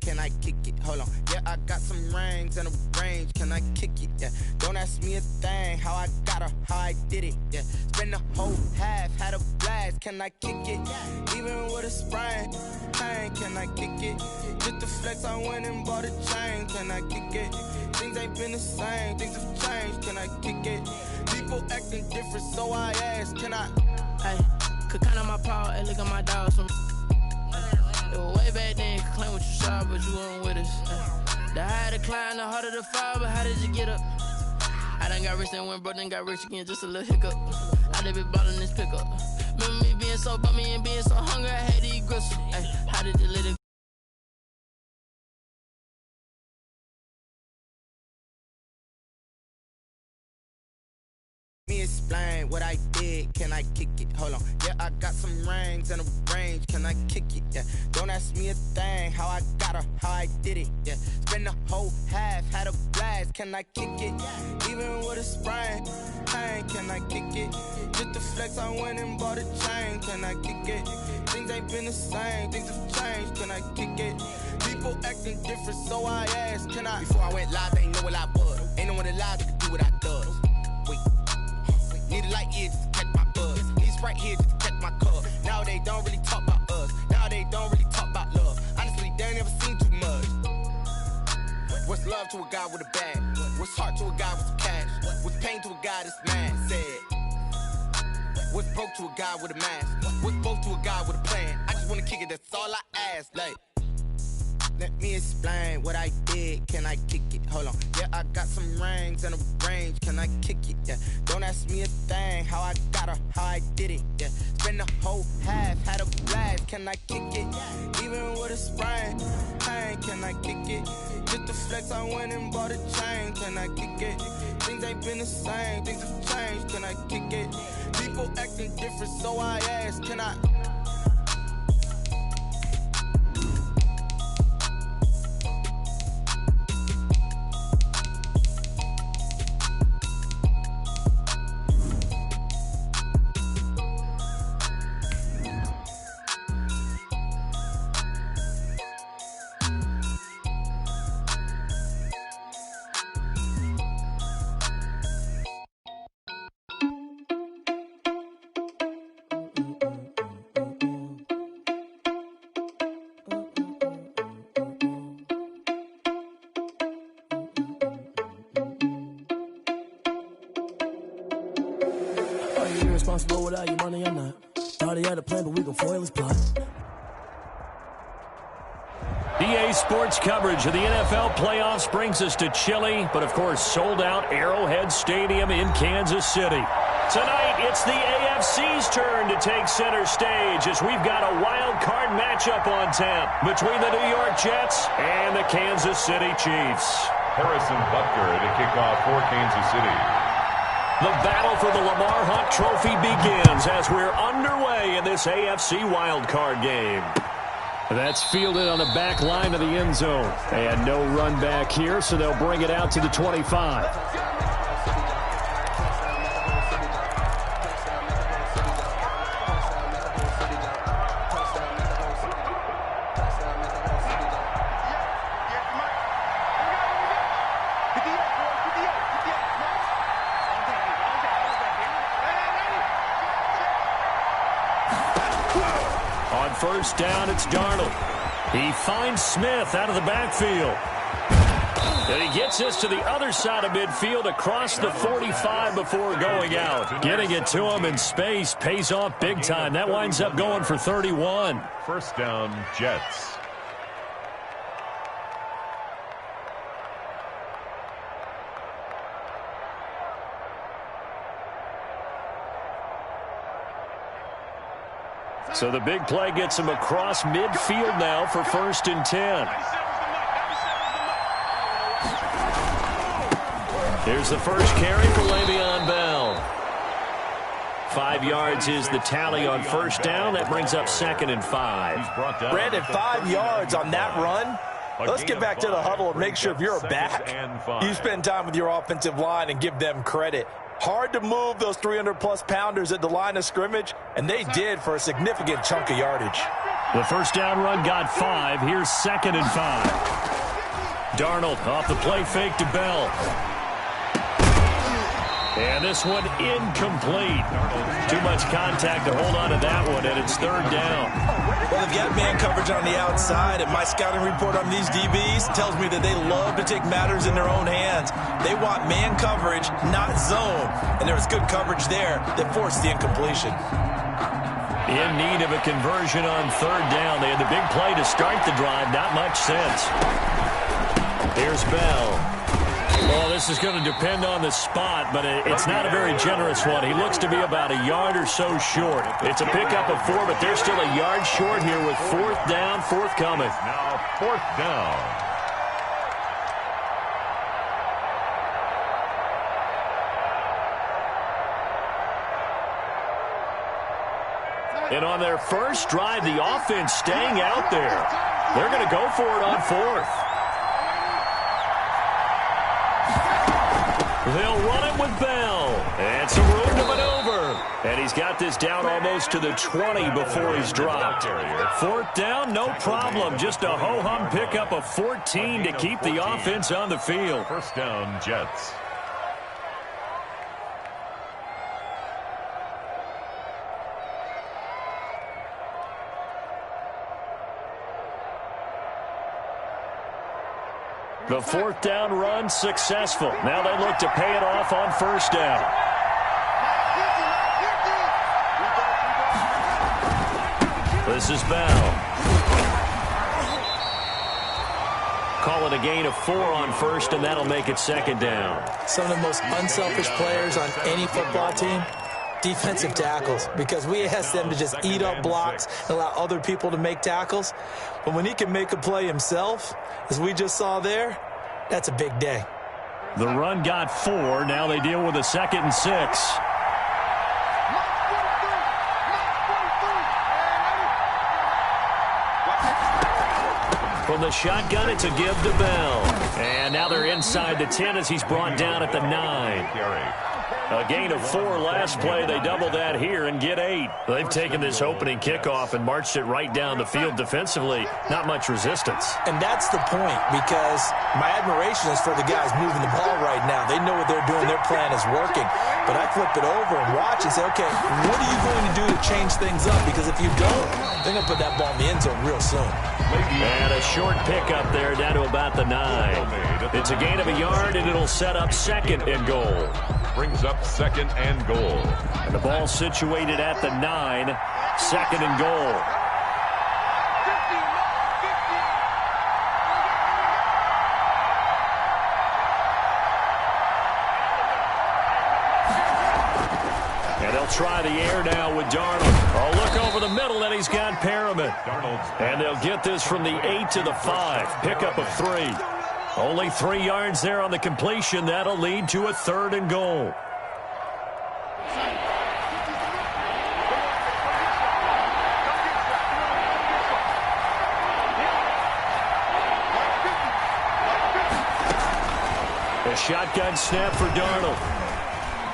can I kick it? Hold on, yeah, I got some rings and a range, can I kick it? Yeah, don't ask me a thing, how I got her, how I did it. Yeah, spend the whole half, had a blast, can I kick it? Even with a sprain, pain, can I kick it? Just the flex, I went and bought a chain, can I kick it? Things ain't been the same, things have changed, can I kick it? People acting different, so I ask, can I? Hey, could count on my power, hey, look at my dogs from. It was way back then, could claim what you saw, but you weren't with us. The higher the climb, the harder the fall, but how did you get up? I done got rich and went broke, then got rich again, just a little hiccup. I done been ballin' this pickup. Remember me being so bummy and being so hungry, I had to eat gristle. Hey, how did you let it? Me explain what I did, can I kick it? Hold on, yeah, I got some rings and a range, can I kick it? Yeah, don't ask me a thing, how I got her, how I did it. Yeah, spend the whole half, had a blast, can I kick it? Even with a sprain, pain, can I kick it? Just the flex, I went and bought a chain, can I kick it? Things ain't been the same, things have changed, can I kick it? People acting different, so I asked, can I? Before I went live, they ain't know what I was. Ain't no one alive that could do what I does. Wait. Need a light here just to catch my buzz. Need Sprite here just to catch my cup. Now they don't really talk about us. Now they don't really talk about love. Honestly, they ain't never seen too much. What's love to a guy with a bag? What's heart to a guy with some cash? What's pain to a guy that's mad? Said. What's broke to a guy with a mask? What's broke to a guy with a plan? I just wanna kick it, that's all I ask. Like, let me explain what I did, can I kick it? Hold on, yeah, I got some rings and a range, can I kick it? Yeah, don't ask me a thing, how I got her, how I did it. Yeah, spend the whole half, had a blast, can I kick it? Even with a sprain, pain, can I kick it? Just the flex, I went and bought a chain, can I kick it? Things ain't been the same, things have changed, can I kick it? People acting different, so I ask, can I? Responsible without your money, I'm not. Thought he had a plan, but we gon' foil his plot. EA Sports coverage of the NFL playoffs brings us to chilly, but of course sold out Arrowhead Stadium in Kansas City. Tonight, it's the AFC's turn to take center stage as we've got a wild card matchup on tap between the New York Jets and the Kansas City Chiefs. Harrison Butker to kick off for Kansas City. The battle for the Lamar Hunt Trophy begins as we're underway in this AFC wildcard game. That's fielded on the back line of the end zone. And no run back here, so they'll bring it out to the 25. First down, it's Darnold. He finds Smith out of the backfield. And he gets us to the other side of midfield across the 45 before going out. Getting it to him in space pays off big time. That winds up going for 31. First down, Jets. So the big play gets him across midfield now for 1st and 10. Here's the first carry for Le'Veon Bell. 5 yards is the tally on first down. That brings up 2nd and 5. Brandon, 5 yards on that run. Let's get back to the huddle and make sure if you're a back, you spend time with your offensive line and give them credit. Hard to move those 300-plus pounders at the line of scrimmage, and they did for a significant chunk of yardage. The first down run got 5. Here's 2nd and 5. Darnold off the play fake to Bell. And this one incomplete. Too much contact to hold on to that one, and it's 3rd down. Well, they've got man coverage on the outside, and my scouting report on these DBs tells me that they love to take matters in their own hands. They want man coverage, not zone. And there was good coverage there that forced the incompletion. In need of a conversion on 3rd down. They had the big play to start the drive. Not much sense. Here's Bell. Well, this is going to depend on the spot, but it's not a very generous one. He looks to be about a yard or so short. It's a pickup of 4, but they're still a yard short here with 4th down, forthcoming. Now 4th down. And on their first drive, the offense staying out there. They're going to go for it on 4th. They'll run it with Bell. And some room to maneuver. And he's got this down almost to the 20 before he's dropped. 4th down, no problem. Just a ho-hum pickup of 14 to keep the offense on the field. 1st down, Jets. The 4th down run successful. Now they look to pay it off on 1st down. This is Bell. Call it a gain of 4 on 1st, and that'll make it 2nd down. Some of the most unselfish players on any football team, defensive tackles, because we ask them to just eat up blocks and allow other people to make tackles. But when he can make a play himself, as we just saw there, that's a big day. The run got 4. Now they deal with a 2nd and 6. From the shotgun, it's a give to Bell. And now they're inside the 10 as he's brought down at the 9. A gain of 4 last play. They double that here and get 8. They've taken this opening kickoff and marched it right down the field defensively. Not much resistance. And that's the point, because my admiration is for the guys moving the ball right now. They know what they're doing. Their plan is working. But I flip it over and watch and say, okay, what are you going to do to change things up? Because if you don't, they're going to put that ball in the end zone real soon. And a short pickup there down to about the 9. It's a gain of a yard, and it'll set up 2nd and goal. Brings up 2nd and goal. And the ball situated at the 9. 2nd and goal. And they'll try the air now with Darnold. Oh, look over the middle, and he's got Perriman. And they'll get this from the 8 to the 5. Pickup of 3. Only 3 yards there on the completion. That'll lead to a 3rd and goal. A shotgun snap for Darnold.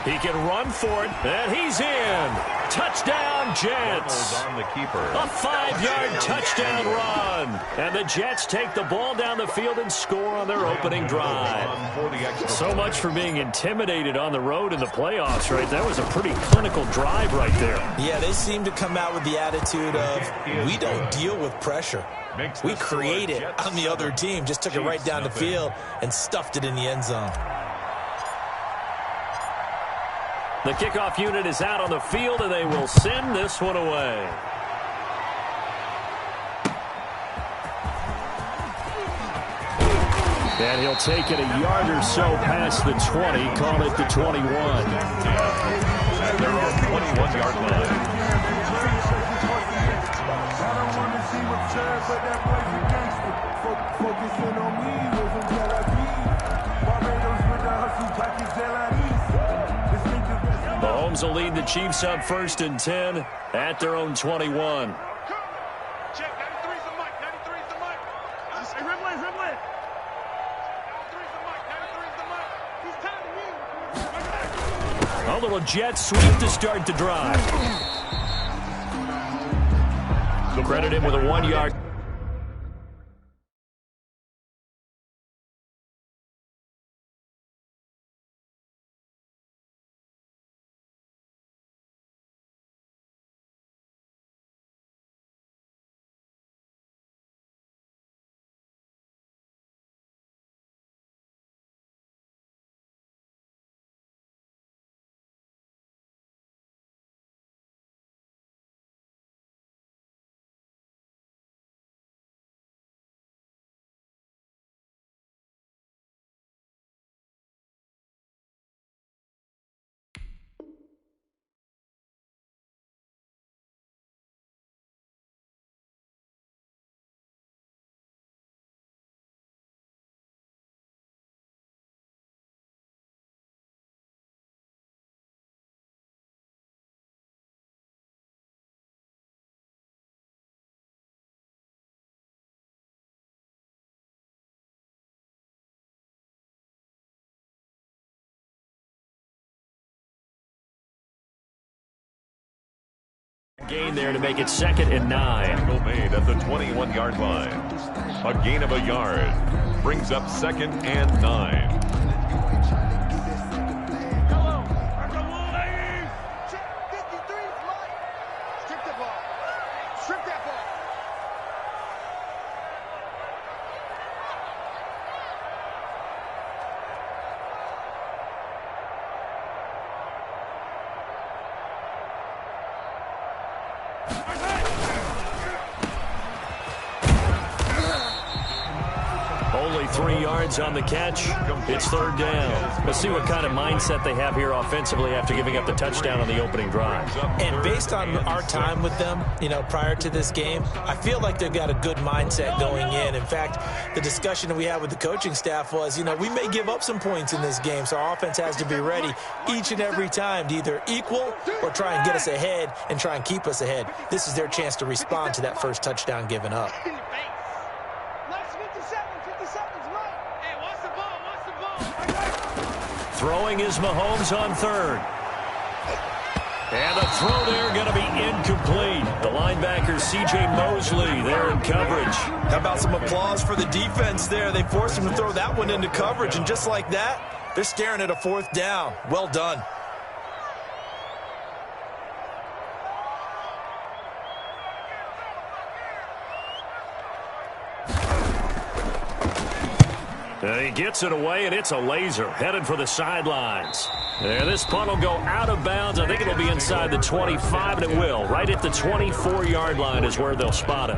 He can run for it, and he's in. Touchdown, Jets. On the keeper. A 5-yard touchdown run. And the Jets take the ball down the field and score on their opening drive. So much for being intimidated on the road in the playoffs, right? That was a pretty clinical drive right there. Yeah, they seem to come out with the attitude of, we don't deal with pressure. We create it on the other team. Just took it right down the field and stuffed it in the end zone. The kickoff unit is out on the field, and they will send this one away. And he'll take it a yard or so past the 20, call it the 21. At their own 21-yard line. Mahomes will lead the Chiefs up 1st and 10 at their own 21. A little jet sweep to start the drive. Credit him with a 1-yard. Gain there to make it 2nd and 9. Tackle made at the 21-yard line. A gain of a yard brings up 2nd and 9. Only 3 yards on the catch. It's 3rd down. Let's see what kind of mindset they have here offensively after giving up the touchdown on the opening drive. And based on our time with them, prior to this game, I feel like they've got a good mindset going in. In fact, the discussion that we had with the coaching staff was, we may give up some points in this game, so our offense has to be ready each and every time to either equal or try and get us ahead and try and keep us ahead. This is their chance to respond to that first touchdown given up. Throwing is Mahomes on 3rd. And the throw there going to be incomplete. The linebacker, C.J. Mosley, there in coverage. How about some applause for the defense there? They forced him to throw that one into coverage, and just like that, they're staring at a 4th down. Well done. And he gets it away, and it's a laser headed for the sidelines. And this punt will go out of bounds. I think it'll be inside the 25, and it will. Right at the 24-yard line is where they'll spot it.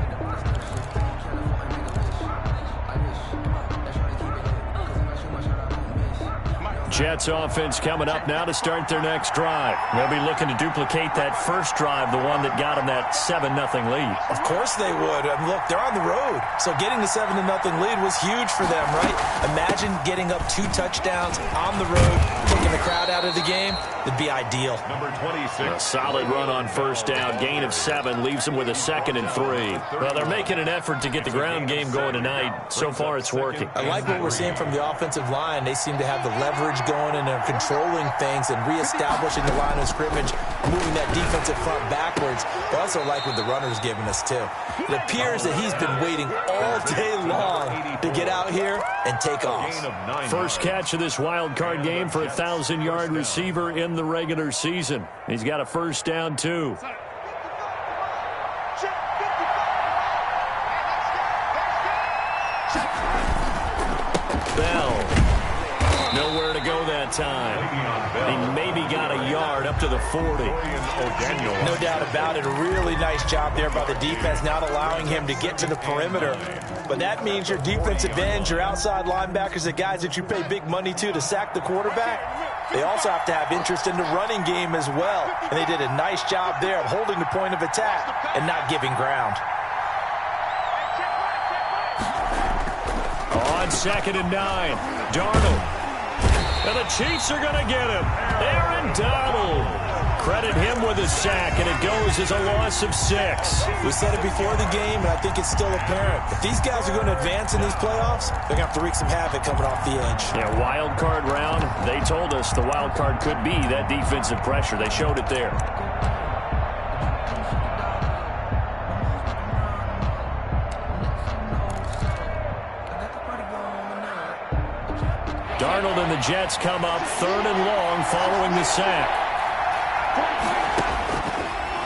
Jets offense coming up now to start their next drive. They'll be looking to duplicate that first drive, the one that got them that 7-0 lead. Of course they would. And look, they're on the road. So getting the 7-0 lead was huge for them, right? Imagine getting up 2 touchdowns on the road, taking the crowd out of the game. It'd be ideal. Number 26. A solid run on first down. Gain of 7 leaves them with a 2nd and 3. Well, they're making an effort to get the ground game going tonight. So far, it's working. I like what we're seeing from the offensive line. They seem to have the leverage going, and they're controlling things and reestablishing the line of scrimmage, moving that defensive front backwards. But I also like what the runner's giving us, too. It appears that he's been waiting all day long to get out here and take off. First catch of this wild card game for a 1,000-yard receiver in the regular season. He's got a first down, too. Bell. Nowhere to go that time. He maybe got a yard up to the 40. No doubt about it. A really nice job there by the defense, not allowing him to get to the perimeter. But that means your defensive ends, your outside linebackers, the guys that you pay big money to sack the quarterback, they also have to have interest in the running game as well. And they did a nice job there of holding the point of attack and not giving ground. On 2nd and 9, Darnold. And the Chiefs are going to get him. Aaron Donald. Credit him with a sack, and it goes as a loss of 6. We said it before the game, and I think it's still apparent. If these guys are going to advance in these playoffs, they're going to have to wreak some havoc coming off the edge. Yeah, wild card round. They told us the wild card could be that defensive pressure. They showed it there. Darnold and the Jets come up 3rd and long following the sack.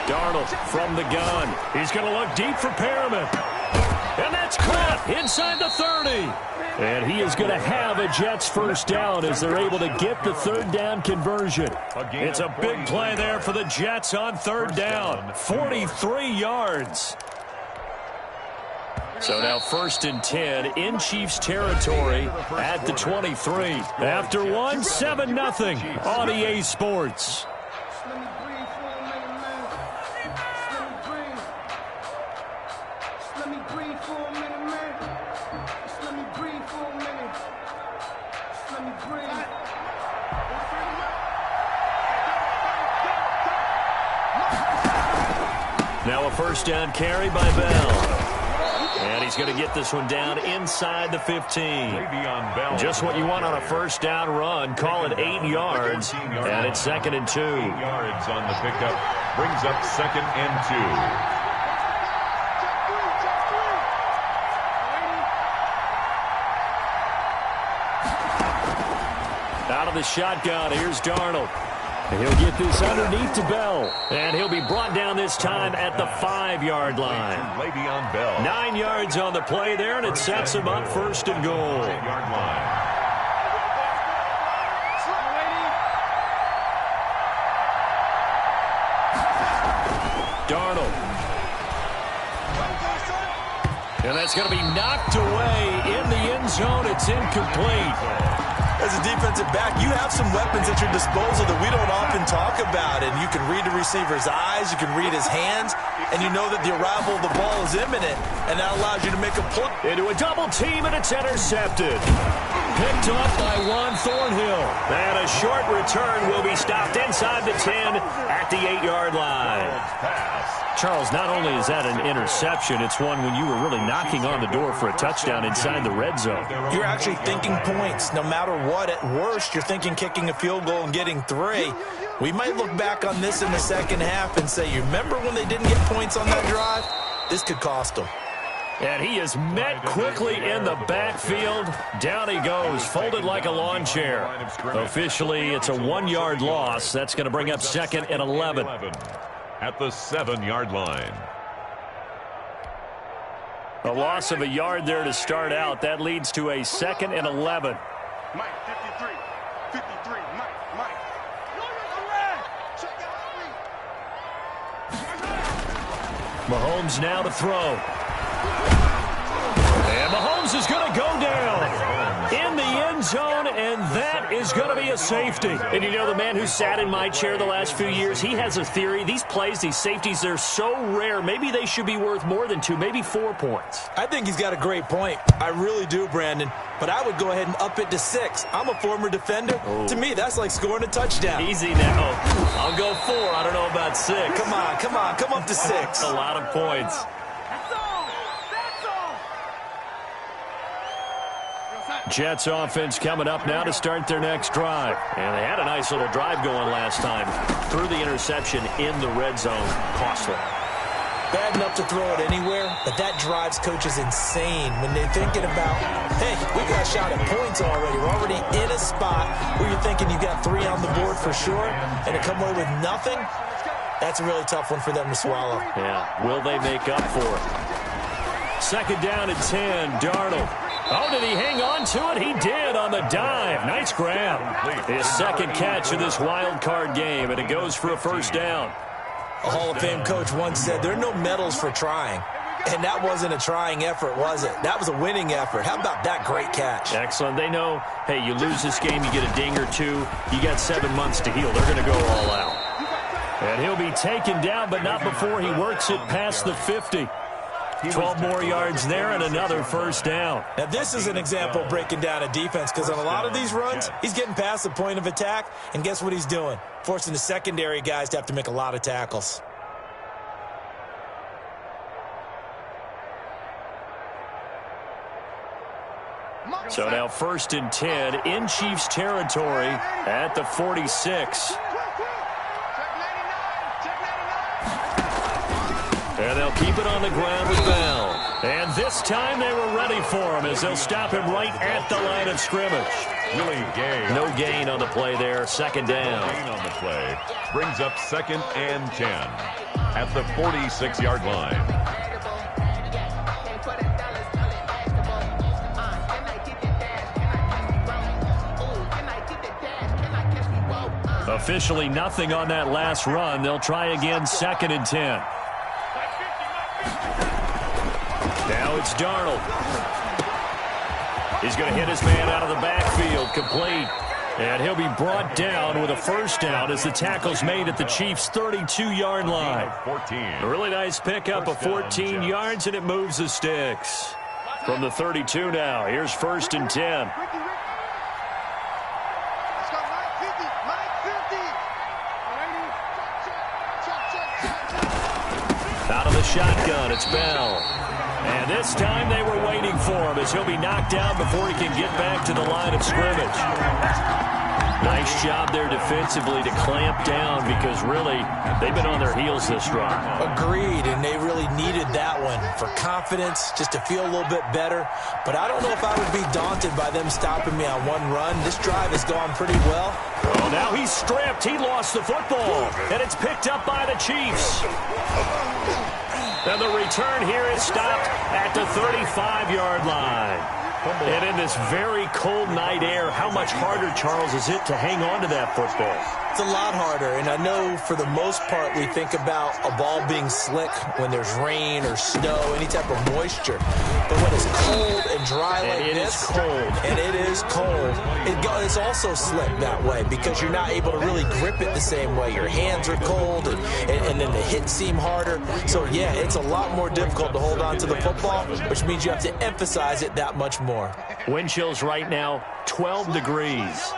Darnold from the gun. He's going to look deep for Perriman. And that's caught inside the 30. And he is going to have a Jets first down as they're able to get the 3rd down conversion. It's a big play there for the Jets on 3rd down. 43 yards. So now 1st and 10 in Chiefs territory at the 23. After 7-0 on EA Sports. Now a first down carry by Bell. And he's going to get this one down inside the 15. Just what you want on a first down run. Call it 8 yards. And it's 2nd and 2. 8 yards on the pickup. Brings up 2nd and 2. Out of the shotgun, here's Darnold. He'll get this underneath to Bell. And he'll be brought down this time at the 5-yard line. 9 yards on the play there, and it sets him up 1st and goal. Darnold. And that's going to be knocked away in the end zone. It's incomplete. As a defensive back, you have some weapons at your disposal that we don't often talk about. And you can read the receiver's eyes, you can read his hands, and you know that the arrival of the ball is imminent, and that allows you to make a play. Into a double team, and it's intercepted. Picked off by Juan Thornhill. And a short return will be stopped inside the 10 at the 8-yard line. Charles, not only is that an interception, it's one when you were really knocking on the door for a touchdown inside the red zone. You're actually thinking points. No matter what, at worst, you're thinking kicking a field goal and getting 3. We might look back on this in the second half and say, you remember when they didn't get points on that drive? This could cost them. And he is met quickly in the backfield. Down he goes, folded like a lawn chair. Officially, it's a 1-yard loss. That's going to bring up 2nd and 11. At the 7-yard line. A loss of a yard there to start out. That leads to a 2nd and 11. Mike, 53, Mike. Mahomes now to throw. And Mahomes is going to go down in the end zone, and that is going to be a safety. And you know, the man who sat in my chair the last few years, he has a theory. These plays, these safeties, they're so rare. Maybe they should be worth more than 2, maybe 4 points. I think he's got a great point. I really do, Brandon. But I would go ahead and up it to 6. I'm a former defender. Oh. To me, that's like scoring a touchdown. Easy now. I'll go 4. I don't know about 6. Come on. Come up to 6. That's a lot of points. Jets offense coming up now to start their next drive. And they had a nice little drive going last time. Threw the interception in the red zone. Costly. Bad enough to throw it anywhere, but that drives coaches insane when they're thinking about, hey, we got a shot at points already. We're already in a spot where you're thinking you got 3 on the board for sure, and to come away with nothing, that's a really tough one for them to swallow. Yeah, will they make up for it? 2nd down and 10, Darnold. Oh, did he hang on to it? He did on the dive. Nice grab. His 2nd catch of this wild card game, and it goes for a first down. A Hall of Fame coach once said, there are no medals for trying. And that wasn't a trying effort, was it? That was a winning effort. How about that great catch? Excellent. They know, hey, you lose this game, you get a ding or 2. You got 7 months to heal. They're going to go all out. And he'll be taken down, but not before he works it past the 50. 12 more yards there and another first down. Now, this is an example of breaking down a defense because on a lot of these runs, he's getting past the point of attack, and guess what he's doing? Forcing the secondary guys to have to make a lot of tackles. So now 1st and 10 in Chiefs territory at the 46. And they'll keep it on the ground with Bell. And this time they were ready for him as they'll stop him right at the line of scrimmage. Willie Gay. No gain on the play there. Second down. Gain on the play. Brings up 2nd and 10 at the 46-yard line. Officially nothing on that last run. They'll try again, 2nd and 10. Now it's Darnold. He's going to hit his man out of the backfield, complete. And he'll be brought down with a first down as the tackle's made at the Chiefs' 32-yard line. 14. A really nice pickup of 14 yards, and it moves the sticks. From the 32 now, here's 1st and 10. Out of the shotgun, it's Bell. And this time they were waiting for him as he'll be knocked down before he can get back to the line of scrimmage. Nice job there defensively to clamp down because really they've been on their heels this drive. Agreed, and they really needed that one for confidence, just to feel a little bit better. But I don't know if I would be daunted by them stopping me on one run. This drive has gone pretty well. Oh, now he's stripped. He lost the football, and it's picked up by the Chiefs. And the return here is stopped at the 35-yard line. And in this very cold night air, how much harder, Charles, is it to hang on to that football? It's a lot harder, and I know for the most part we think about a ball being slick when there's rain or snow, any type of moisture. But when it's cold and dry like this, and it is cold, it's also slick that way because you're not able to really grip it the same way. Your hands are cold, and then the hits seem harder. So, yeah, it's a lot more difficult to hold on to the football, which means you have to emphasize it that much more. Wind chills right now, 12 degrees.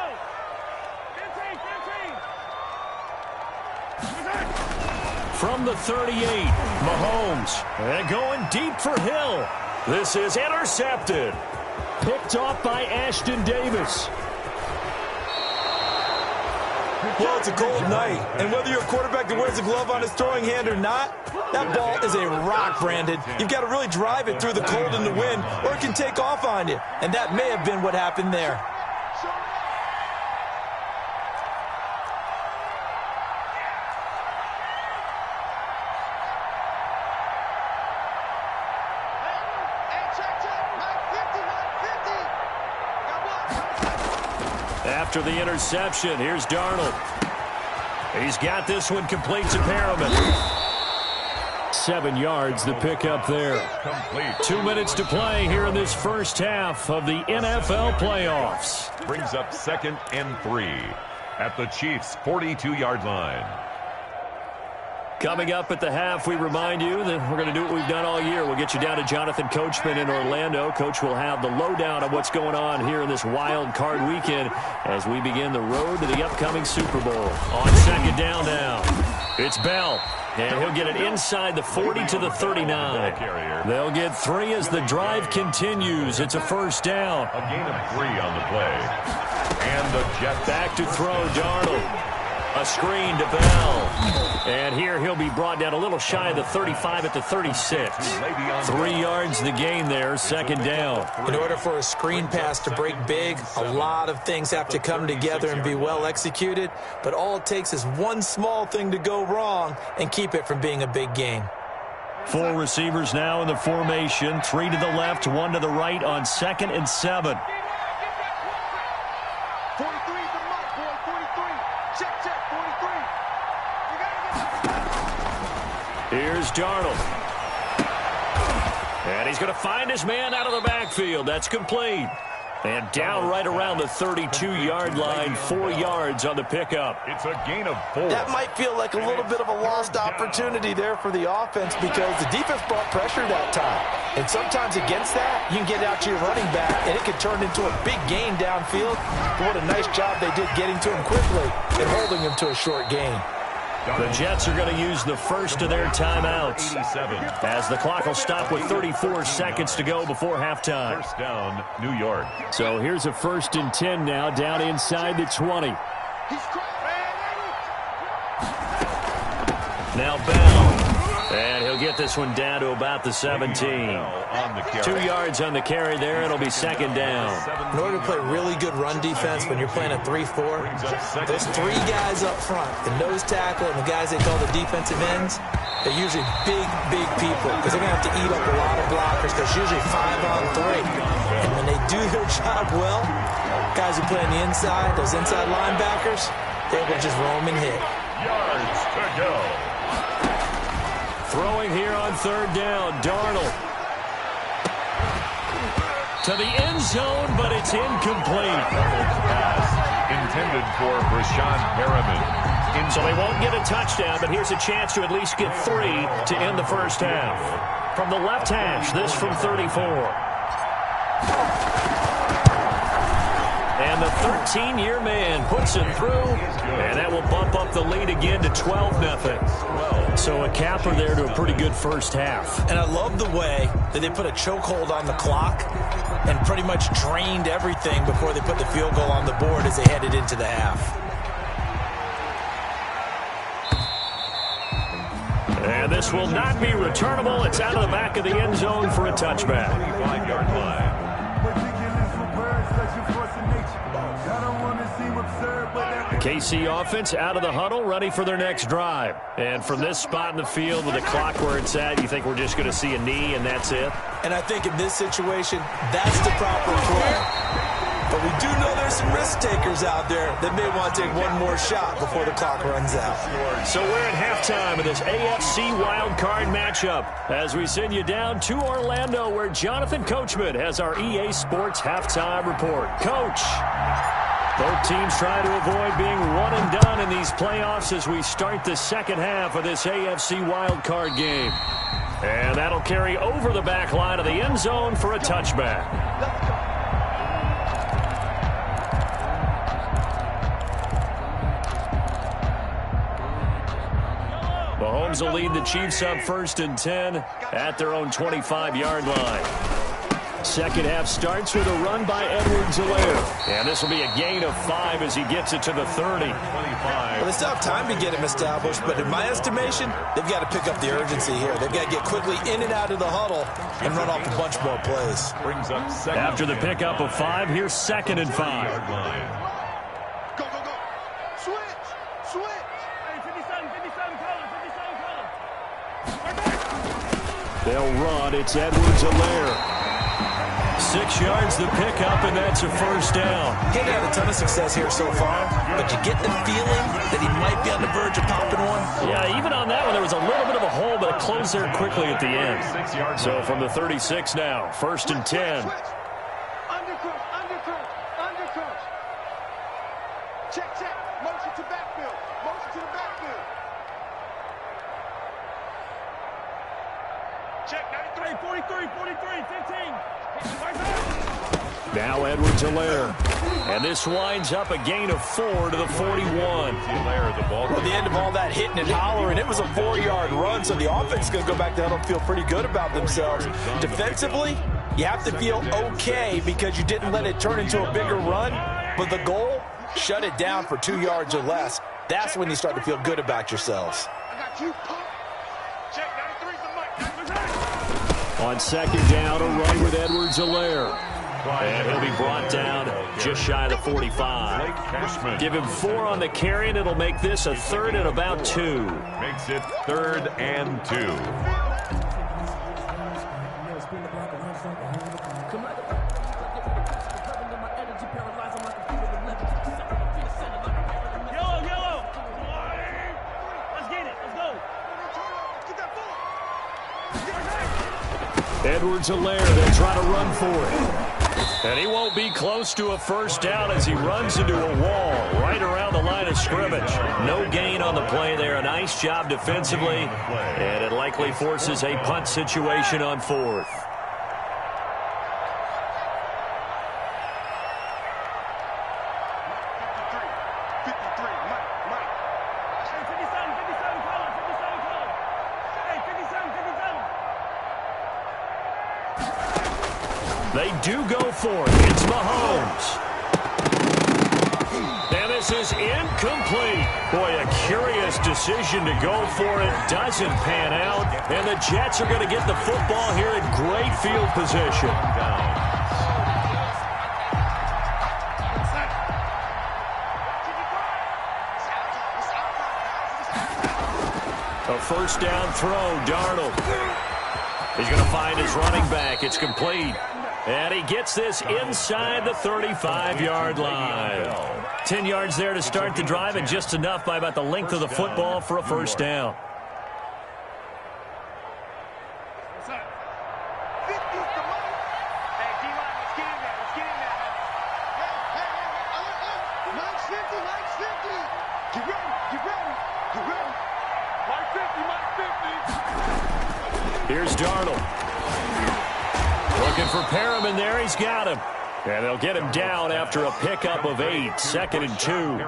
From the 38, Mahomes, and going deep for Hill. This is intercepted. Picked off by Ashton Davis. Well, it's a cold night, and whether you're a quarterback that wears a glove on his throwing hand or not, that ball is a rock, Brandon. You've got to really drive it through the cold and the wind, or it can take off on you. And that may have been what happened there. After the interception, here's Darnold. He's got this one complete to Perriman. 7 yards, the pickup there. Complete. 2 minutes to play here in this first half of the NFL playoffs. Brings up 2nd and 3 at the Chiefs' 42-yard line. Coming up at the half, we remind you that we're going to do what we've done all year. We'll get you down to Jonathan Coachman in Orlando. Coach will have the lowdown of what's going on here in this wild card weekend as we begin the road to the upcoming Super Bowl. On 2nd down now, it's Bell. And he'll get it inside the 40 to the 39. They'll get 3 as the drive continues. It's a first down. A gain of 3 on the play. And the Jets back to throw, Darnold. A screen to Bell. And here he'll be brought down a little shy of the 35 at the 36. 3 yards the gain there, 2nd down. In order for a screen pass to break big, a lot of things have to come together and be well executed. But all it takes is one small thing to go wrong and keep it from being a big gain. 4 receivers now in the formation. 3 to the left, 1 to the right on 2nd and 7. 43 is the mark, boy. 43. Check, 43. Here's Darnold. And he's going to find his man out of the backfield. That's complete. And down right around the 32-yard line, 4 yards on the pickup. It's a gain of 4. That might feel like a little bit of a lost opportunity there for the offense because the defense brought pressure that time. And sometimes against that, you can get out to your running back, and it can turn into a big gain downfield. But what a nice job they did getting to him quickly and holding him to a short gain. The Jets are going to use the first of their timeouts 87. as the clock will stop with 34 seconds to go before halftime. First down, New York. So here's a 1st and 10 now, down inside the 20. Now Bell. And he'll get this one down to about the 17. 2 yards on the carry there. It'll be second down. In order to play really good run defense when you're playing a 3-4, those 3 guys up front, the nose tackle and the guys they call the defensive ends, they're usually big people because they're going to have to eat up a lot of blockers because usually 5-on-3. And when they do their job well, guys who play on the inside, those inside linebackers, they will just roam and hit. Yards to go. Throwing here on third down, Darnold. To the end zone, but it's incomplete. Pass intended for Brashad Perriman. So they won't get a touchdown, but here's a chance to at least get 3 to end the first half. From the left hash, this from 34. And the 13-year man puts it through, and that will bump up the lead again to 12-0. So a capper there to a pretty good first half. And I love the way that they put a chokehold on the clock and pretty much drained everything before they put the field goal on the board as they headed into the half. And this will not be returnable. It's out of the back of the end zone for a touchback. 5-yard line. KC offense out of the huddle, ready for their next drive. And from this spot in the field with the clock where it's at, you think we're just going to see a knee and that's it? And I think in this situation, that's the proper play. But we do know there's some risk takers out there that may want to take one more shot before the clock runs out. So we're at halftime of this AFC wildcard matchup as we send you down to Orlando where Jonathan Coachman has our EA Sports halftime report. Coach, both teams try to avoid being one and done in these playoffs as we start the second half of this AFC wildcard game. And that'll carry over the back line of the end zone for a touchback. Mahomes will lead the Chiefs up 1st and 10 at their own 25-yard line. Second half starts with a run by Edwards-Helaire. And this will be a gain of 5 as he gets it to the 30. Well, they still have time to get him established, but in my estimation, they've got to pick up the urgency here. They've got to get quickly in and out of the huddle and run off a bunch more plays. After the pickup of 5, here's 2nd and 5. They'll run. It's Edwards-Helaire. 6 yards the pickup, and that's a first down. He hasn't had a ton of success here so far, but you get the feeling that he might be on the verge of popping one. Yeah, even on that one, there was a little bit of a hole, but it closed there quickly at the end. So from the 36 now, 1st and 10. Undercross. Check. Motion to backfield. Check, 93, 43, 15. Now Edwards-Helaire. And this winds up a gain of 4 to the 41. Well, at the end of all that hitting and hollering, it was a 4-yard run, so the offense is going to go back down and feel pretty good about themselves. Defensively, you have to feel okay because you didn't let it turn into a bigger run, but the goal, shut it down for 2 yards or less. That's when you start to feel good about yourselves. I got you, punk. Check, 93's the mic. On 2nd down, a run with Edwards-Helaire. And he'll be brought down just shy of the 45. Give him 4 on the carry, and it'll make this a 3rd and about 2. Makes it 3rd and 2. Edwards-Helaire, they try to run for it. And he won't be close to a first down as he runs into a wall right around the line of scrimmage. No gain on the play there. A nice job defensively. And it likely forces a punt situation on 4th. They do go for it. It's Mahomes. And this is in Complete. Boy, a curious decision to go for it. Doesn't pan out. And the Jets are going to get the football here in great field position. A first down throw, Darnold. He's going to find his running back. It's complete. And he gets this inside the 35-yard line. 10 yards there to start the drive, and just enough by about the length of the football for a first down. Here's Darnold. Looking for Perriman there. He's got him. And they'll get him down after a pickup of 8. 2nd and 2.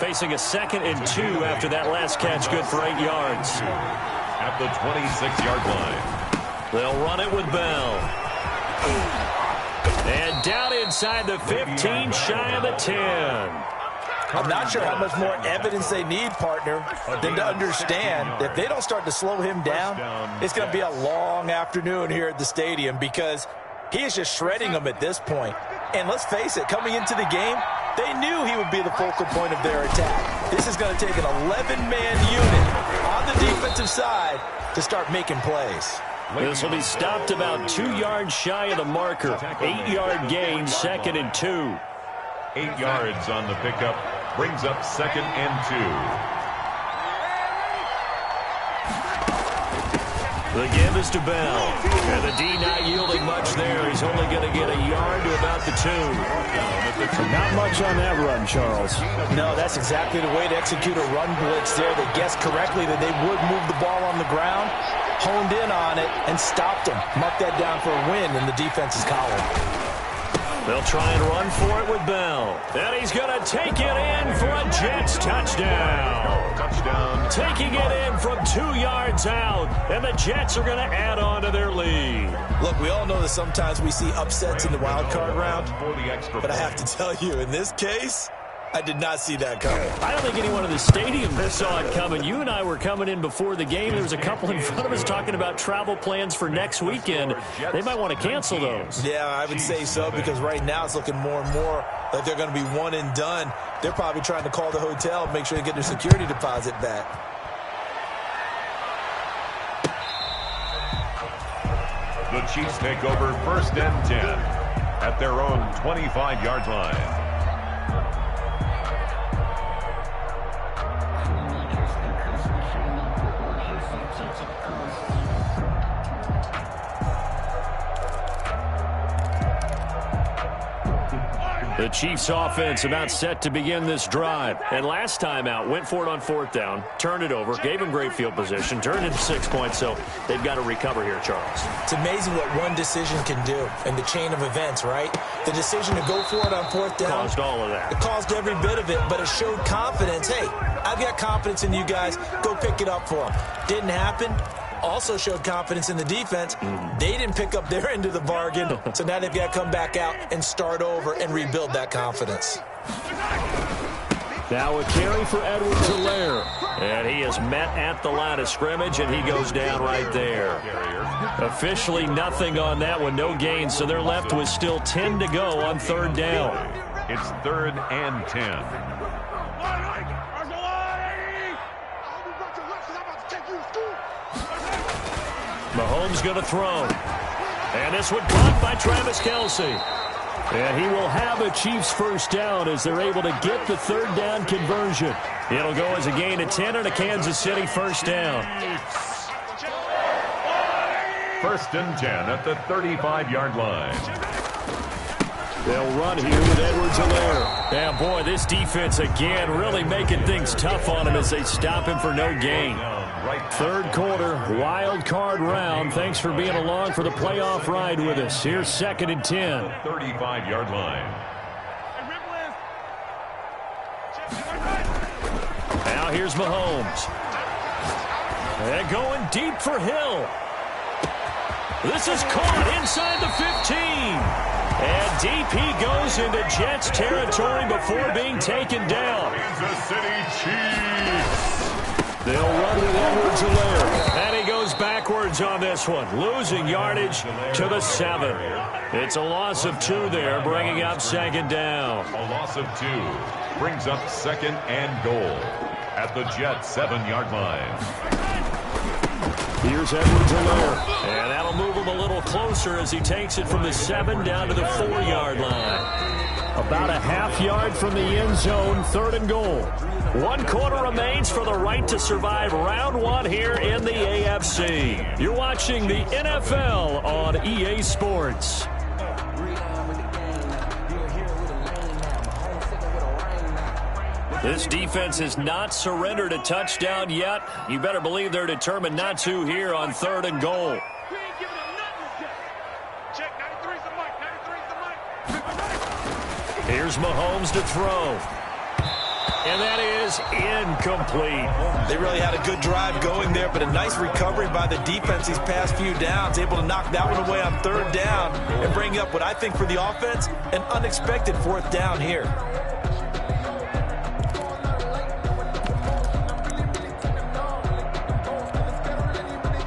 Facing a 2nd and 2 after that last catch. Good for 8 yards. At the 26-yard line. They'll run it with Bell. And down inside the 15, shy of the 10. I'm not sure how much more evidence they need, partner, than to understand that if they don't start to slow him down, it's going to be a long afternoon here at the stadium because he is just shredding them at this point. And let's face it, coming into the game, they knew he would be the focal point of their attack. This is going to take an 11-man unit on the defensive side to start making plays. This will be stopped about 2 yards shy of the marker. 8-yard gain, 2nd and 2. 8 yards on the pickup. Brings up 2nd and 2. The give is to Bell. And the D not yielding much there. He's only going to get a yard to about the 2. Not much on that run, Charles. No, that's exactly the way to execute a run blitz there. They guessed correctly that they would move the ball on the ground, honed in on it, and stopped them. Mark that down for a win in the defense's column. They'll try and run for it with Bell. And he's going to take it in for a Jets touchdown. Touchdown. Taking it in from 2 yards out. And the Jets are going to add on to their lead. Look, we all know that sometimes we see upsets in the wild card round. But I have to tell you, in this case, I did not see that coming. I don't think anyone in the stadium saw it coming. You and I were coming in before the game. There was a couple in front of us talking about travel plans for next weekend. They might want to cancel those. Yeah, I would say so because right now it's looking more and more like they're going to be one and done. They're probably trying to call the hotel and make sure they get their security deposit back. The Chiefs take over 1st and 10 at their own 25-yard line. The Chiefs offense about set to begin this drive. And last time out, went for it on 4th down, turned it over, gave them great field position, turned into 6 points, so they've got to recover here, Charles. It's amazing what one decision can do in the chain of events, right? The decision to go for it on 4th down. Caused all of that. It caused every bit of it, but it showed confidence. Hey, I've got confidence in you guys. Go pick it up for them. Didn't happen. Also showed confidence in the defense. They didn't pick up their end of the bargain, so now they've got to come back out and start over and rebuild that confidence. Now a carry for Edwards-Helaire. And he is met at the line of scrimmage, and he goes down right there. Officially nothing on that one, no gain, so they're left with still 10 to go on 3rd down. It's 3rd and 10. Mahomes going to throw. And this one blocked by Travis Kelce. And he will have a Chiefs first down as they're able to get the 3rd down conversion. It'll go as a gain of 10 and a Kansas City first down. 1st and 10 at the 35-yard line. They'll run here with Edwards-Helaire. And boy, this defense again really making things tough on him as they stop him for no gain. 3rd quarter, wild card round. Thanks for being along for the playoff ride with us. Here's 2nd and 10. 35-yard line. Now here's Mahomes. And going deep for Hill. This is caught inside the 15. And deep he goes into Jets territory before being taken down. Kansas City Chiefs. They'll run with Edwards-Helaire. And he goes backwards on this one, losing yardage to the 7. It's a loss of 2 there, bringing up second down. A loss of 2 brings up second and goal at the Jets' 7-yard line. Here's Edwards-Helaire. And that'll move him a little closer as he takes it from the 7 down to the 4-yard line. About a half yard from the end zone, 3rd and goal. 1 quarter remains for the right to survive round 1 here in the AFC. You're watching the NFL on EA Sports. This defense has not surrendered a touchdown yet. You better believe they're determined not to here on 3rd and goal. Here's Mahomes to throw. And that is incomplete. They really had a good drive going there, but a nice recovery by the defense these past few downs, able to knock that one away on 3rd down and bring up what I think for the offense, an unexpected 4th down here.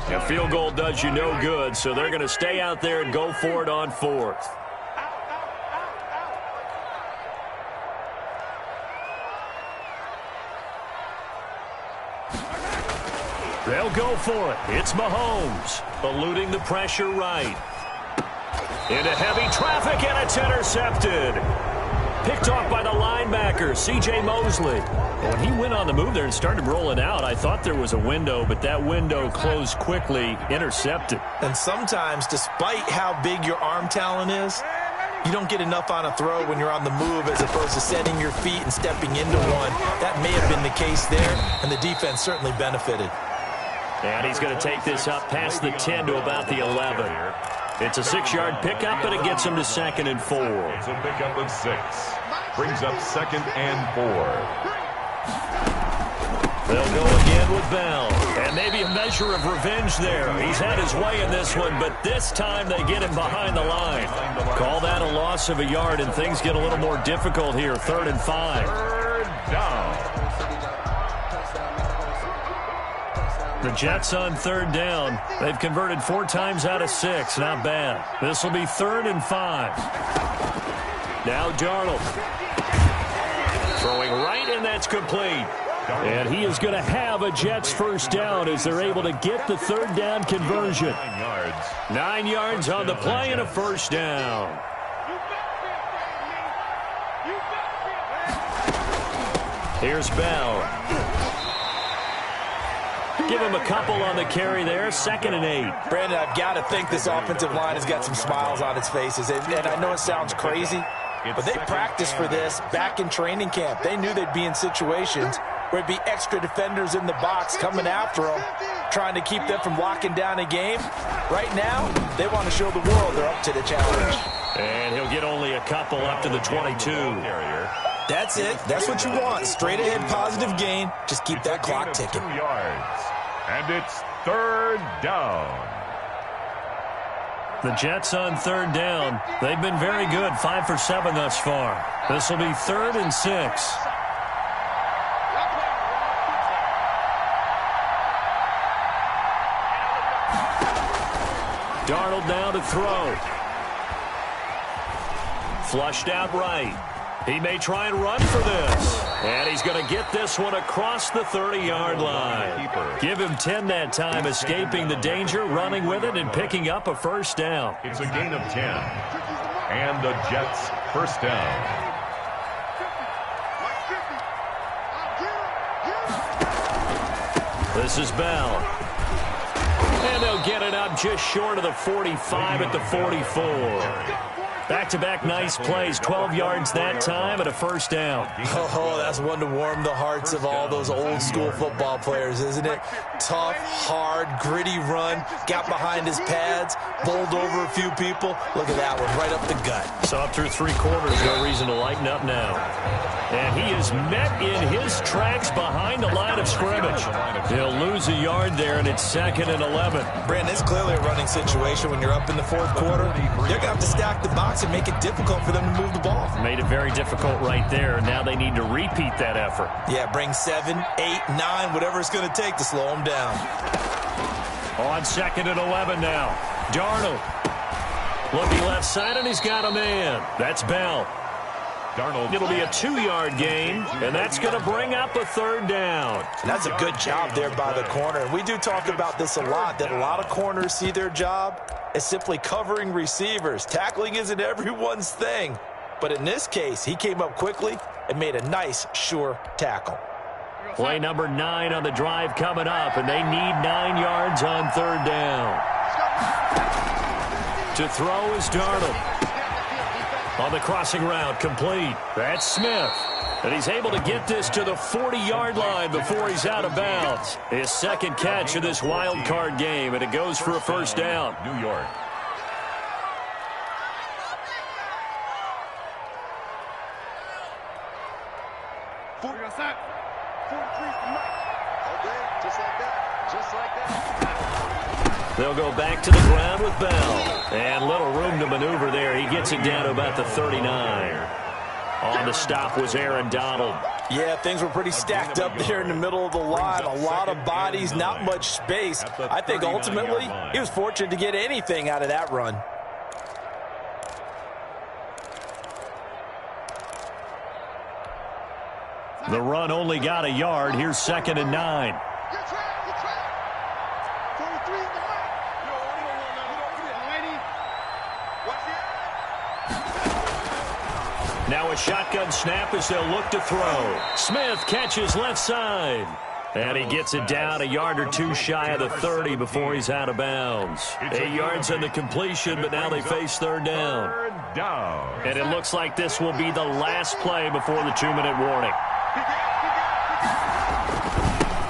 A field goal does you no good, so they're going to stay out there and go for it on 4th. They'll go for it. It's Mahomes, eluding the pressure right. Into heavy traffic, and it's intercepted. Picked off by the linebacker, C.J. Mosley. When he went on the move there and started rolling out, I thought there was a window, but that window closed quickly, intercepted. And sometimes, despite how big your arm talent is, you don't get enough on a throw when you're on the move as opposed to setting your feet and stepping into one. That may have been the case there, and the defense certainly benefited. And he's going to take this up past the 10 to about the 11. It's a 6-yard pickup, and it gets him to 2nd and 4. It's a pickup of 6. Brings up 2nd and 4. They'll go again with Bell. And maybe a measure of revenge there. He's had his way in this one, but this time they get him behind the line. Call that a loss of a yard, and things get a little more difficult here. 3rd and 5. 3rd down. The Jets on 3rd down. They've converted 4 times out of 6. Not bad. This will be 3rd and 5. Now Darnold. Throwing right, and that's complete. And he is going to have a Jets 1st down as they're able to get the 3rd down conversion. 9 yards. 9 yards on the play and a 1st down. Here's Bell. Give him a couple on the carry there. 2nd and 8. Brandon, I've got to think this offensive line has got some smiles on its faces. And I know it sounds crazy, but they practiced for this back in training camp. They knew they'd be in situations where it'd be extra defenders in the box coming after them, trying to keep them from locking down a game. Right now, they want to show the world they're up to the challenge. And he'll get only a couple up to the 22. That's it. That's what you want. Straight ahead positive gain. Just keep that clock ticking. 2 yards. And it's 3rd down. The Jets on 3rd down. They've been very good. 5 for 7 thus far. This will be 3rd and 6. Darnold now to throw. Flushed out right. He may try and run for this. And he's going to get this one across the 30-yard line. Give him 10 that time, escaping the danger, running with it, and picking up a 1st down. It's a gain of 10. And the Jets' 1st down. This is Bell. And they'll get it up just short of the 45 at the 44. Back-to-back nice plays, 12 yards that time and a 1st down. Oh, that's one to warm the hearts of all those old-school football players, isn't it? Tough, hard, gritty run, got behind his pads, bowled over a few people. Look at that one, right up the gut. So up through 3 quarters, no reason to lighten up now. And he is met in his tracks behind the line of scrimmage. He'll lose a yard there, and it's 2nd and 11. Brandon, it's clearly a running situation when you're up in the 4th quarter. They're going to have to stack the box shots and make it difficult for them to move the ball. Made it very difficult right there. Now they need to repeat that effort. Yeah, bring 7, 8, 9, whatever it's going to take to slow them down. On 2nd and 11 now. Darnold looking left side, and he's got a man. That's Bell. Darnold. It'll be a 2-yard gain, and that's going to bring up a 3rd down. And that's a good job there by the corner. And we do talk about this a lot, that a lot of corners see their job as simply covering receivers. Tackling isn't everyone's thing. But in this case, he came up quickly and made a nice, sure tackle. Play number 9 on the drive coming up, and they need 9 yards on 3rd down. To throw is Darnold. On the crossing route, complete. That's Smith. And he's able to get this to the 40-yard line before he's out of bounds. His 2nd catch of this wild card game, and it goes for a 1st down. New York. They'll go back to the ground with Bell. And little room to maneuver there. He gets it down to about the 39. On the stop was Aaron Donald. Yeah, things were pretty stacked up there in the middle of the line. A lot of bodies, not much space. I think ultimately he was fortunate to get anything out of that run. The run only got a yard. Here's 2nd and 9. Now a shotgun snap as they'll look to throw. Smith catches left side. And he gets it down a yard or 2 shy of the 30 before he's out of bounds. 8 yards on the completion, but now they face 3rd down. And it looks like this will be the last play before the 2-minute warning.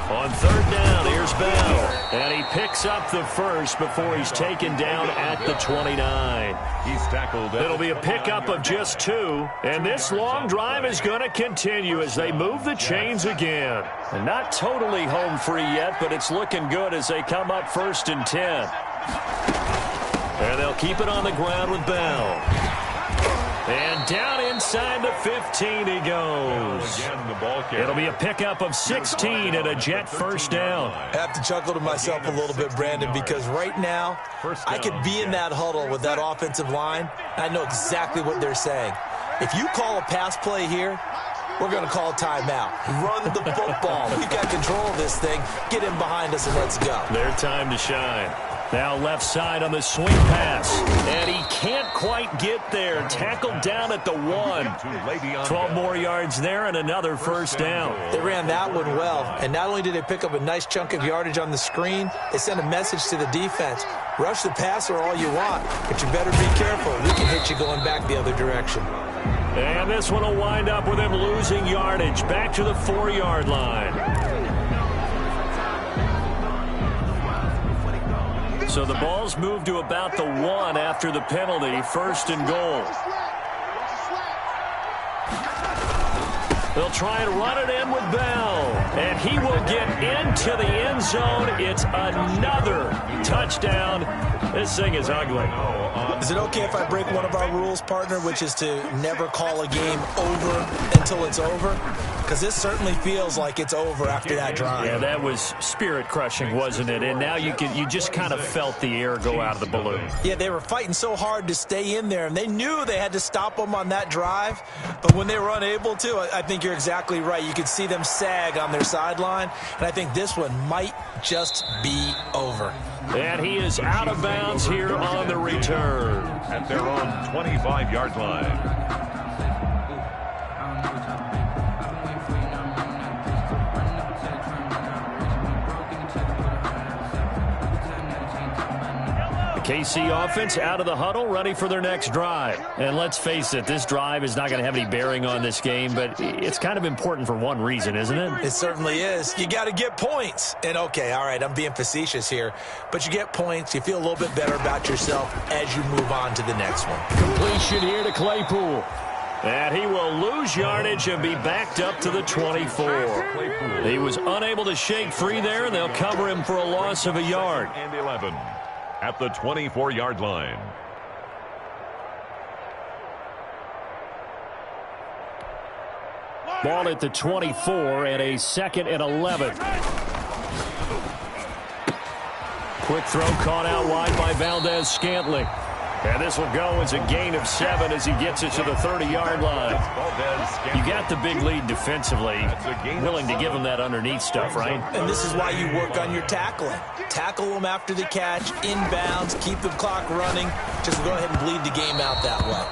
On 3rd down, here's Bell. And he picks up the 1st before he's taken down at the 29. He's tackled. It'll be a pickup of just 2. And this long drive is going to continue as they move the chains again. And not totally home free yet, but it's looking good as they come up 1st and 10. And they'll keep it on the ground with Bell. And down inside the 15 he goes. It'll be a pickup of 16 and a Jet 1st down. I have to chuckle to myself a little bit, Brandon, because right now I could be in that huddle with that offensive line. I know exactly what they're saying. If you call a pass play here, we're going to call a timeout. Run the football. We've got control of this thing. Get in behind us and let's go. Their time to shine. Now left side on the swing pass. And he can't quite get there. Tackled down at the 1. 12 more yards there and another 1st down. They ran that one well. And not only did they pick up a nice chunk of yardage on the screen, they sent a message to the defense. Rush the passer all you want, but you better be careful. We can hit you going back the other direction. And this one will wind up with him losing yardage. Back to the 4-yard line. So the ball's moved to about the 1 after the penalty. 1st and goal. They'll try and run it in with Bell. And he will get into the end zone. It's another touchdown. This thing is ugly. Is it okay if I break one of our rules, partner, which is to never call a game over until it's over? Because this certainly feels like it's over after that drive. Yeah, that was spirit-crushing, wasn't it? And now you just kind of felt the air go out of the balloon. Yeah, they were fighting so hard to stay in there, and they knew they had to stop them on that drive. But when they were unable to, I think you're exactly right. You could see them sag on their sideline, and I think this one might just be over. And he is out of bounds here on the return. At their own 25-yard line. KC offense out of the huddle, ready for their next drive. And let's face it, this drive is not going to have any bearing on this game, but it's kind of important for one reason, isn't it? It certainly is. You got to get points. And, okay, all right, I'm being facetious here, but you get points. You feel a little bit better about yourself as you move on to the next one. Completion here to Claypool. And he will lose yardage and be backed up to the 24. He was unable to shake free there, and they'll cover him for a loss of a yard. And 11 at the 24-yard line. Ball at the 24 and a 2nd and 11. Quick throw caught out wide by Valdez-Scantling. And this will go as a gain of 7 as he gets it to the 30-yard line. You got the big lead defensively. Willing to give him that underneath stuff, right? And this is why you work on your tackling. Tackle them after the catch, inbounds, keep the clock running. Just go ahead and bleed the game out that way.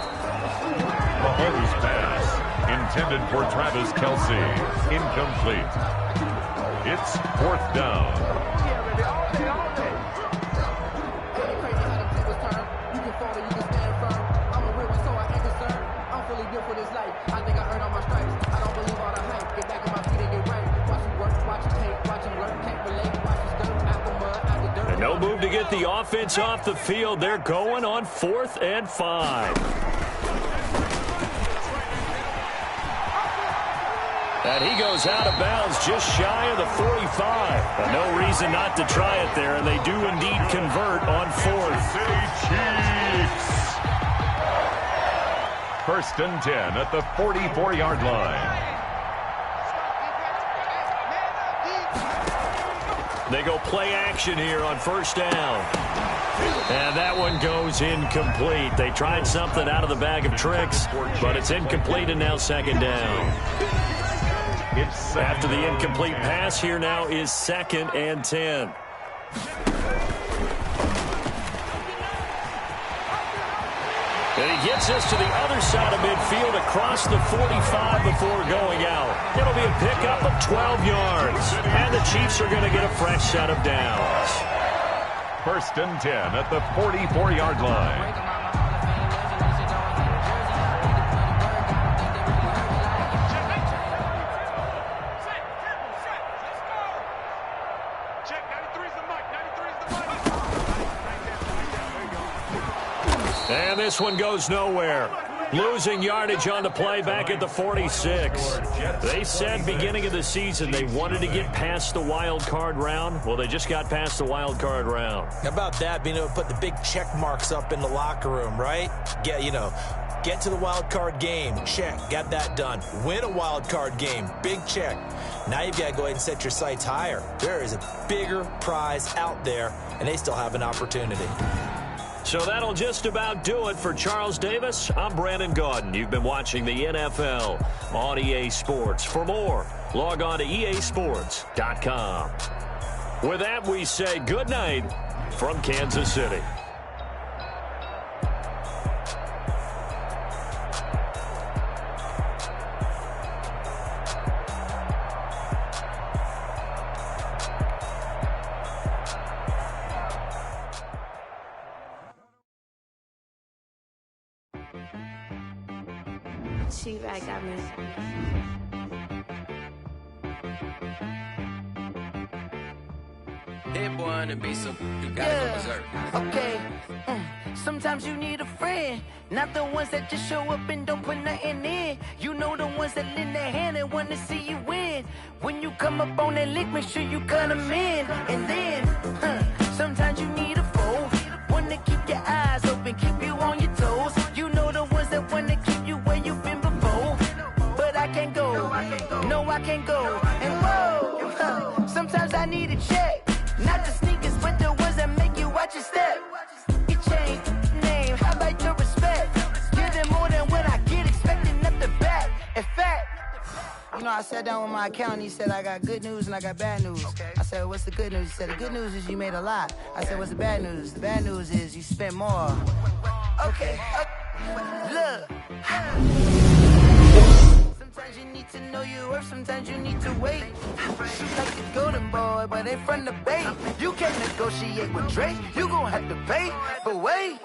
Mahomes pass intended for Travis Kelce. Incomplete. It's 4th down. No move to get the offense off the field. They're going on 4th and 5. And he goes out of bounds just shy of the 45. But no reason not to try it there, and they do indeed convert on 4th. City Chiefs. 1st and 10 at the 44-yard line. They go play action here on 1st down. And that one goes incomplete. They tried something out of the bag of tricks, but it's incomplete and now 2nd down. After the incomplete pass, here now is 2nd and 10. And he gets us to the other side of midfield across the 45 before going out. It'll be a pickup of 12 yards. And the Chiefs are going to get a fresh set of downs. 1st and 10 at the 44-yard line. And this one goes nowhere. Losing yardage on the play back at the 46. They said beginning of the season they wanted to get past the wild card round. Well, they just got past the wild card round. How about that, being able to put the big check marks up in the locker room, right? Get to the wild card game. Check. Got that done. Win a wild card game. Big check. Now you've got to go ahead and set your sights higher. There is a bigger prize out there, and they still have an opportunity. So that'll just about do it for Charles Davis. I'm Brandon Gaudin. You've been watching the NFL on EA Sports. For more, log on to easports.com. With that, we say good night from Kansas City. She-Rag got me. Hit one and be some. You gotta go berserk. Okay. Sometimes you need a friend, not the ones that just show up and don't put nothing in. You know the ones that lend their hand and want to see you win. When you come up on that lick, make sure you cut them in. And then, sometimes you need a foe, one to keep your eyes open, keep you on your toes. You know the ones that want to keep you where you've been before. But I can't go, no I can't go. And whoa, sometimes I need a check. Not the sneakers, but the ones that make you watch your step. Your chain, name, how about your respect? Give them more than what I get, expecting up the back. In fact, you know, I sat down with my accountant. He said, I got good news and I got bad news. Okay. I said, what's the good news? He said, the good news is you made a lot. I said, what's the bad news? The bad news is you spent more. Okay. Look. Sometimes you need to know your worth, sometimes you need to wait. Shoot like the golden boy, but ain't from the bay. You can't negotiate with Drake, you gon' have to pay. But wait,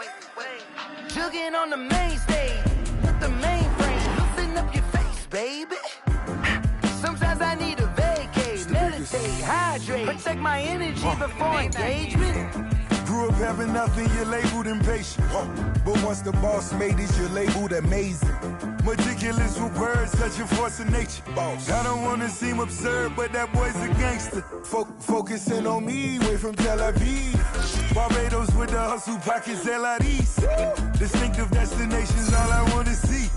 jugging on the main stage, with the mainframe, loosen up your face, baby. Sometimes I need a vacate, meditate, hydrate, protect my energy before engagement. Grew up having nothing, you're labeled impatient. But once the boss made it, you're labeled amazing. Meticulous with words, such a force of nature. I don't wanna seem absurd, but that boy's a gangster. Focusing on me, way from Tel Aviv. Barbados with the hustle pockets, LIDs. Distinctive destinations, all I wanna see.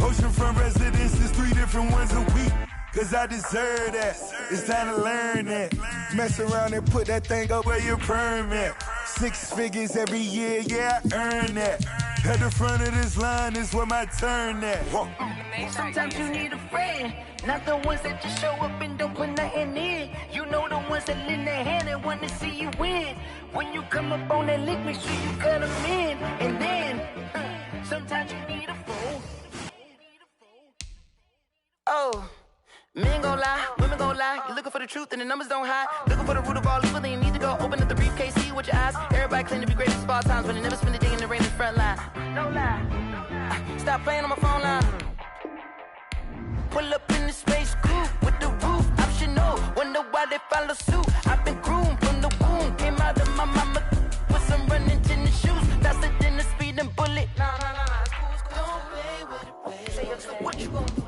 Oceanfront residences, 3 different different ones a week. Cause I deserve that. It's time to learn that. Mess around and put that thing up where your permit. 6 figures every year, yeah, I earn that. At the front of this line is where my turn at. Sometimes you need a friend, not the ones that just show up and don't put nothing in. You know the ones that lend their hand and want to see you win. When you come up on that lick, make sure you cut them in. And then, sometimes you need a fool. Oh. Men gon' lie, women gon' lie. You're looking for the truth and the numbers don't hide. Looking for the root of all evil, then you need to go open up the briefcase, see with your eyes. Everybody claim to be great at small times, but they never spend a day in the rain in the front line. No lie. Stop playing on my phone line. Pull up in the space coupe with the roof optional. Wonder why they follow suit. I've been groomed from the womb. Came out of my mama with some running tennis shoes. Faster than the speeding bullet. Nah. Don't play with it, play. Say what you gon' do?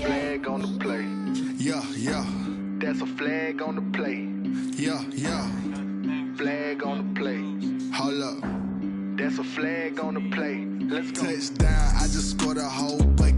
Flag on the play. Yeah. That's a flag on the play. Yeah. Flag on the play. Hold up. That's a flag on the play. Let's go. Touchdown, I just scored a whole bucket.